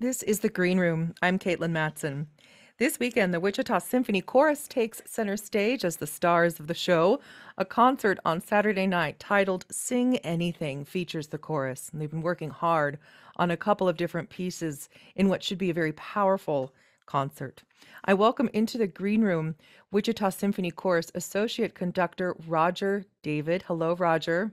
This is the Green Room. I'm Katelyn Matson. This weekend, the Wichita Symphony Chorus takes center stage as the stars of the show. A concert on Saturday night titled Sing Anything features the chorus, and they've been working hard on a couple of different pieces in what should be a very powerful concert. I welcome into the Green Room Wichita Symphony Chorus Associate Conductor Roger David. Hello, Roger.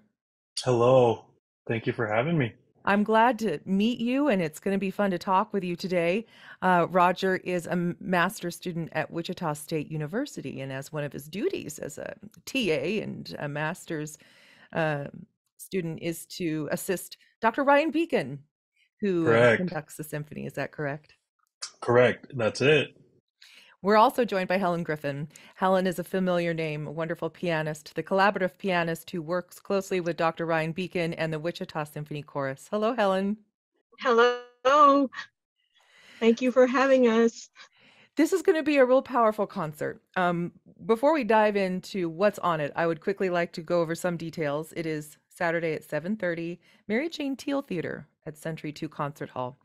Hello. Thank you for having me. I'm glad to meet you, and it's going to be fun to talk with you today. Roger is a master's student at Wichita State University, and as one of his duties as a TA and a master's uh, student is to assist Dr. Ryan Beacon, who Correct. conducts the symphony. Is that correct? Correct. That's it. We're also joined by Helen Griffin. Helen is a familiar name, a wonderful pianist, the collaborative pianist who works closely with Dr. Ryan Beacon and the Wichita Symphony Chorus. Hello, Helen. Hello. Thank you for having us. This is going to be a real powerful concert. Before we dive into what's on it, I would quickly like to go over some details. It is Saturday at 7:30, Mary Jane Teal Theater at Century 2 Concert Hall.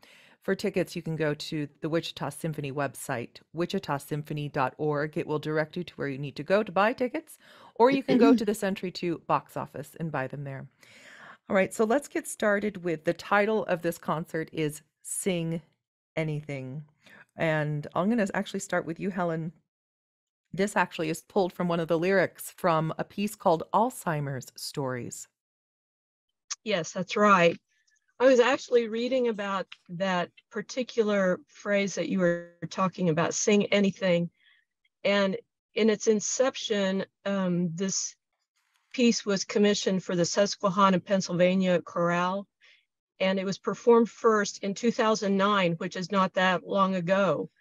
For tickets, you can go to the Wichita Symphony website, wichitasymphony.org. It will direct you to where you need to go to buy tickets, or you can go to the Century 2 box office and buy them there. All right, so let's get started with the title of this concert is Sing Anything. And I'm going to actually start with you, Helen. This actually is pulled from one of the lyrics from a piece called Alzheimer's Stories. Yes, that's right. I was actually reading about that particular phrase that you were talking about, sing anything. And in its inception, this piece was commissioned for the Susquehanna, Pennsylvania Chorale. And it was performed first in 2009, which is not that long ago.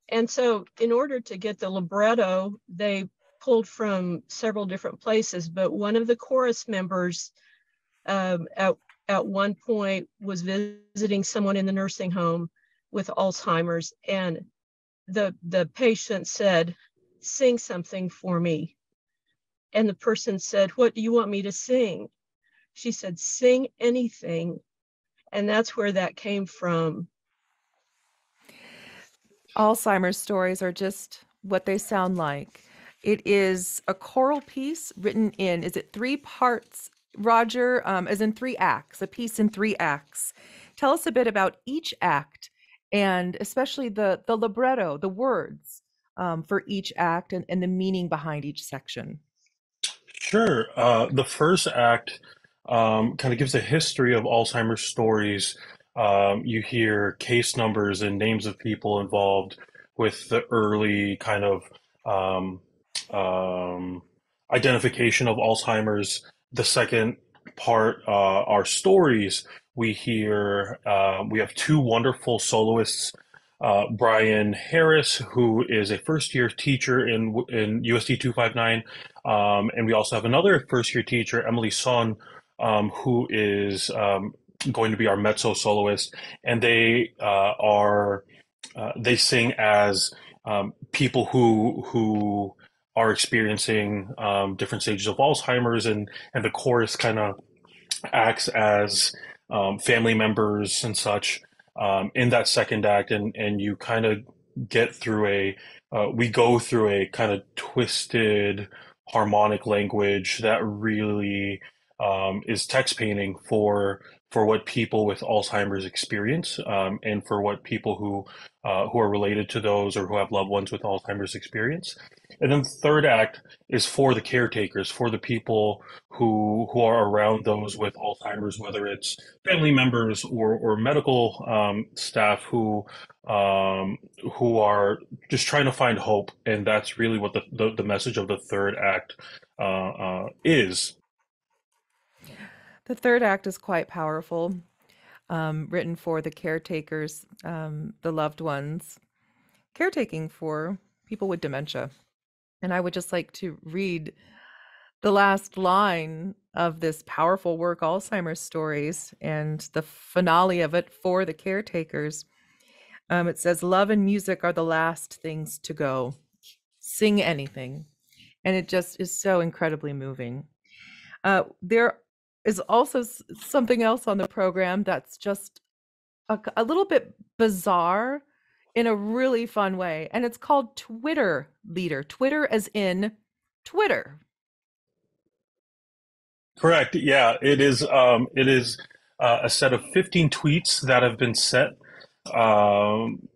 And so in order to get the libretto, they pulled from several different places, but one of the chorus members at one point was visiting someone in the nursing home with Alzheimer's, and the patient said, "Sing something for me." And the person said, "What do you want me to sing?" She said, "Sing anything." And that's where that came from. Alzheimer's Stories are just what they sound like. It is a choral piece written in, is it 3 parts, Roger, as in 3 acts, a piece in 3 acts. Tell us a bit about each act and especially the libretto, the words for each act and the meaning behind each section. Sure. The first act kind of gives a history of Alzheimer's stories. You hear case numbers and names of people involved with the early kind of um, um, identification of Alzheimer's. The second part are stories. We have 2 wonderful soloists, Brian Harris, who is a first year teacher in USD 259, and we also have another first year teacher, Emily Son, who is going to be our mezzo soloist, and they sing as people who are experiencing different stages of Alzheimer's, and the chorus kind of acts as family members and such in that second act, and you kind of get through we go through a kind of twisted harmonic language that really is text painting for what people with Alzheimer's experience, and for what people who are related to those or who have loved ones with Alzheimer's experience. And then the third act is for the caretakers, for the people who are around those with Alzheimer's, whether it's family members or medical staff who are just trying to find hope, and that's really what the message of the third act is. The third act is quite powerful, written for the caretakers, the loved ones, caretaking for people with dementia. And I would just like to read the last line of this powerful work, Alzheimer's Stories, and the finale of it for the caretakers. It says, "Love and music are the last things to go. Sing anything." And it just is so incredibly moving. There is also something else on the program that's just a little bit bizarre in a really fun way, and it's called Twitter Leader. Twitter as in Twitter. Correct. Yeah, it is. It is a set of 15 tweets that have been set um,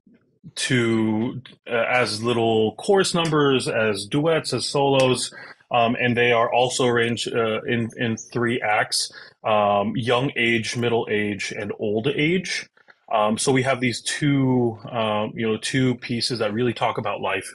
to as little chorus numbers, as duets, as solos, and they are also arranged in three acts: young age, middle age, and old age. So we have these two pieces that really talk about life,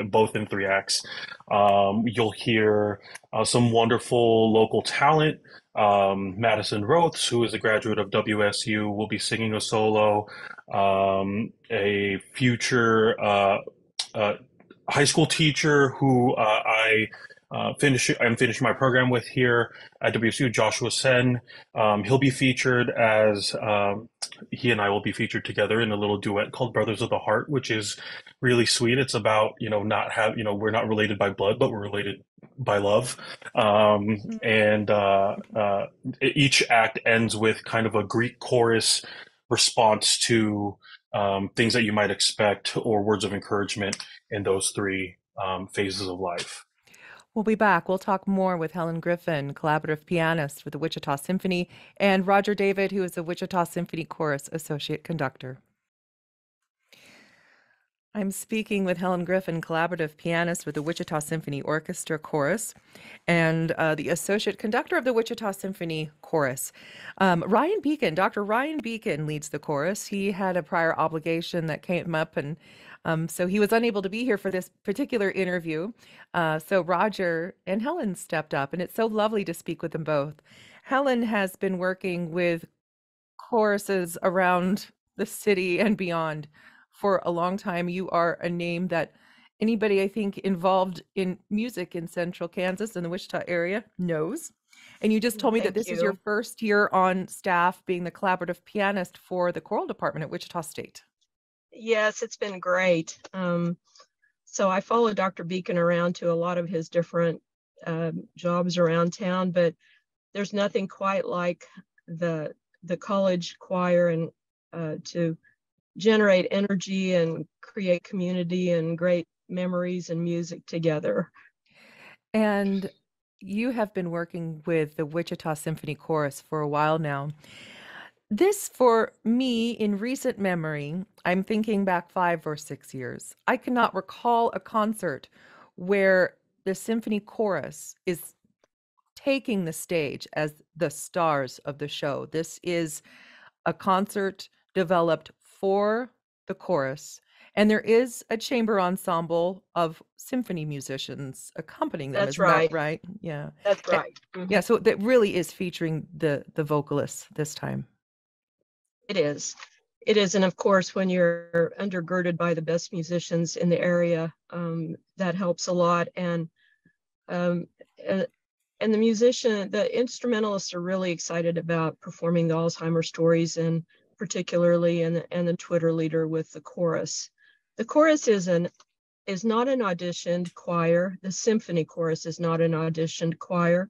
both in three acts. You'll hear some wonderful local talent. Madison Roths, who is a graduate of WSU, will be singing a solo. A future uh, high school teacher who I'm finishing my program with here at WSU, Joshua Sen. He'll be featured as he and I will be featured together in a little duet called Brothers of the Heart, which is really sweet. It's about, not have, we're not related by blood, but we're related by love. And each act ends with kind of a Greek chorus response to things that you might expect or words of encouragement in those three phases of life. We'll be back. We'll talk more with Helen Griffin, collaborative pianist with the Wichita Symphony, and Roger David, who is the Wichita Symphony Chorus Associate Conductor. I'm speaking with Helen Griffin, collaborative pianist with the Wichita Symphony Orchestra Chorus, and the associate conductor of the Wichita Symphony Chorus. Ryan Beacon, Dr. Ryan Beacon leads the chorus. He had a prior obligation that came up, and so he was unable to be here for this particular interview. So Roger and Helen stepped up, and it's so lovely to speak with them both. Helen has been working with choruses around the city and beyond for a long time. You are a name that anybody, I think, involved in music in central Kansas and the Wichita area knows. And you just told me that this is your first year on staff being the collaborative pianist for the choral department at Wichita State. Yes, it's been great. So I follow Dr. Beacon around to a lot of his different jobs around town, but there's nothing quite like the college choir and to generate energy and create community and great memories and music together. And you have been working with the Wichita Symphony Chorus for a while now. This, for me, in recent memory, I'm thinking back 5 or 6 years. I cannot recall a concert where the symphony chorus is taking the stage as the stars of the show. This is a concert developed for the chorus, and there is a chamber ensemble of symphony musicians accompanying them. That's right. That right? Yeah. That's right. Mm-hmm. Yeah, so that really is featuring the vocalists this time. It is. It is. And of course, when you're undergirded by the best musicians in the area, that helps a lot. And the instrumentalists are really excited about performing the Alzheimer's stories, and particularly and the Twitter leader with the chorus. The chorus is not an auditioned choir. The symphony chorus is not an auditioned choir.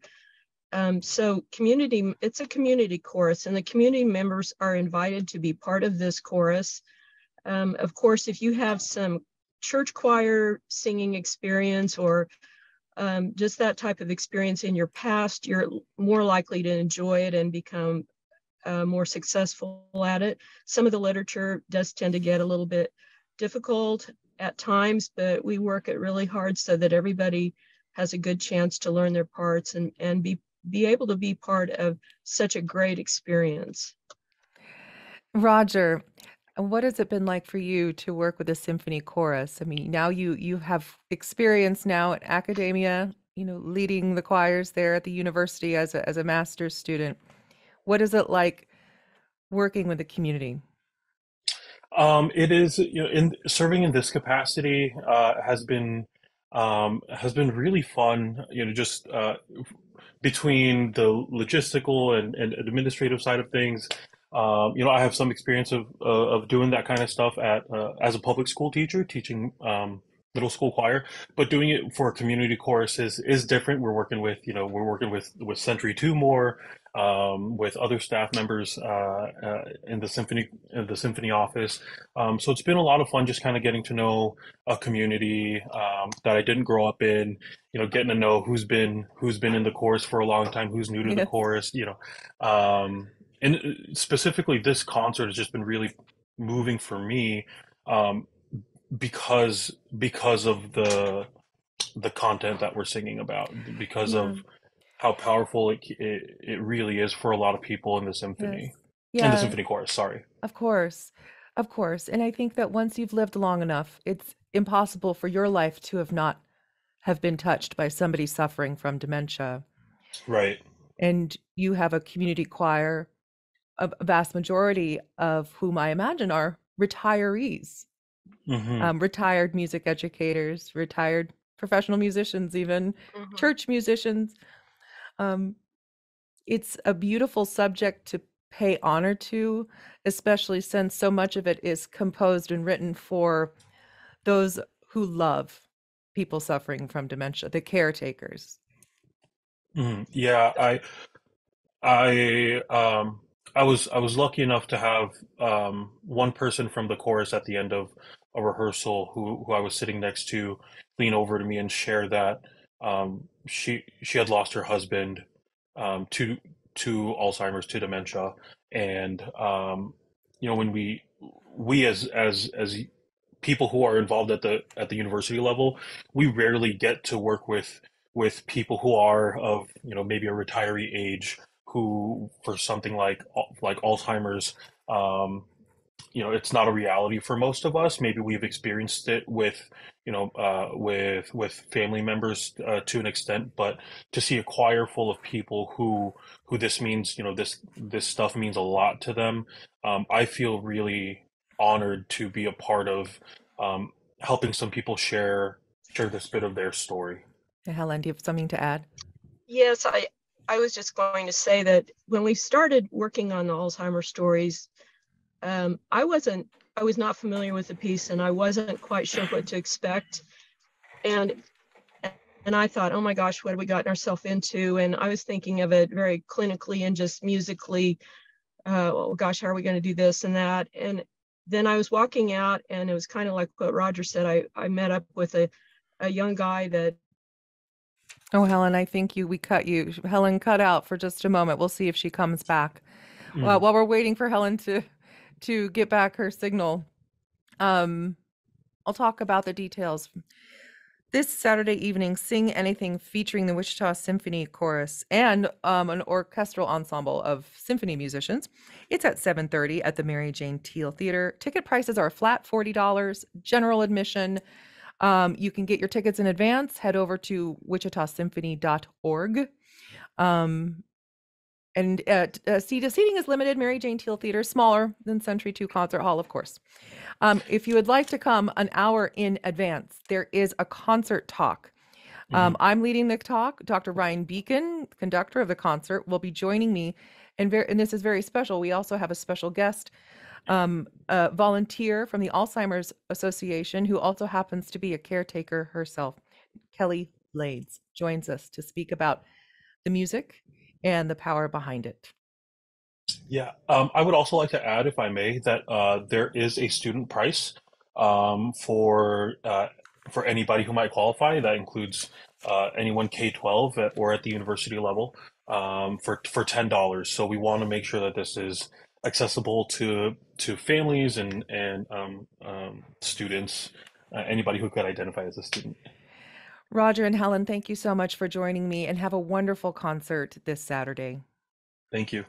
So it's a community chorus, and the community members are invited to be part of this chorus. Of course, if you have some church choir singing experience or just that type of experience in your past, you're more likely to enjoy it and become more successful at it. Some of the literature does tend to get a little bit difficult at times, but we work it really hard so that everybody has a good chance to learn their parts and be able to be part of such a great experience. Roger, what has it been like for you to work with a symphony chorus? I mean, now you have experience now at academia, leading the choirs there at the university as a master's student. What is it like working with the community? It is, in serving in this capacity has been really fun. Just between the logistical and administrative side of things. I have some experience of doing that kind of stuff as a public school teacher, teaching middle school choir, but doing it for a community chorus is different. We're working with Century 2 more. with other staff members in the symphony office. So it's been a lot of fun just kind of getting to know a community that I didn't grow up in. Getting to know who's been in the chorus for a long time, who's new to the Yes. chorus. And specifically, this concert has just been really moving for me um, because of the content that we're singing about, because Yeah. of how powerful it really is for a lot of people in the Yes. symphony, in the Yeah. symphony chorus. Sorry. Of course. Of course. And I think that once you've lived long enough, it's impossible for your life to have been touched by somebody suffering from dementia. Right. And you have a community choir, a vast majority of whom I imagine are retirees, Hmm. retired music educators, retired professional musicians, even Mhm. church musicians. Um, it's a beautiful subject to pay honor to, especially since so much of it is composed and written for those who love people suffering from dementia, the caretakers. Hmm. Yeah, I I was lucky enough to have one person from the chorus at the end of a rehearsal who I was sitting next to lean over to me and share that she had lost her husband to Alzheimer's, to dementia. And when we as people who are involved at the university level, we rarely get to work with people who are of maybe a retiree age, who for something like Alzheimer's, um, it's not a reality for most of us. Maybe we've experienced it with family members to an extent, but to see a choir full of people who this means, this stuff means a lot to them. I feel really honored to be a part of um, helping some people share this bit of their story. Helen, do you have something to add? Yes, I was just going to say that when we started working on the Alzheimer's stories, I was not familiar with the piece, and I wasn't quite sure what to expect. And I thought, oh my gosh, what have we gotten ourselves into? And I was thinking of it very clinically and just musically. Oh gosh, how are we going to do this and that? And then I was walking out, and it was kind of like what Roger said. I met up with a young guy that. Oh, Helen, I think we cut you. Helen cut out for just a moment. We'll see if she comes back. Mm. While we're waiting for Helen to get back her signal, um, I'll talk about the details. This Saturday evening, Sing Anything featuring the Wichita Symphony Chorus and an orchestral ensemble of symphony musicians. It's at 7:30 at the Mary Jane Teal Theater. Ticket prices are flat $40, general admission. You can get your tickets in advance. Head over to wichitasymphony.org. Um, and seating is limited. Mary Jane Teal Theater, smaller than Century 2 Concert Hall, of course. If you would like to come an hour in advance, there is a concert talk. Hmm. I'm leading the talk. Dr. Ryan Beacon, conductor of the concert, will be joining me. And this is very special. We also have a special guest, a volunteer from the Alzheimer's Association, who also happens to be a caretaker herself. Kelly Blades joins us to speak about the music and the power behind it. Yeah, I would also like to add, if I may, that there is a student price for anybody who might qualify. That includes anyone K-12 or at the university level for $10. So we want to make sure that this is accessible to families and students, anybody who could identify as a student. Roger and Helen, thank you so much for joining me, and have a wonderful concert this Saturday. Thank you.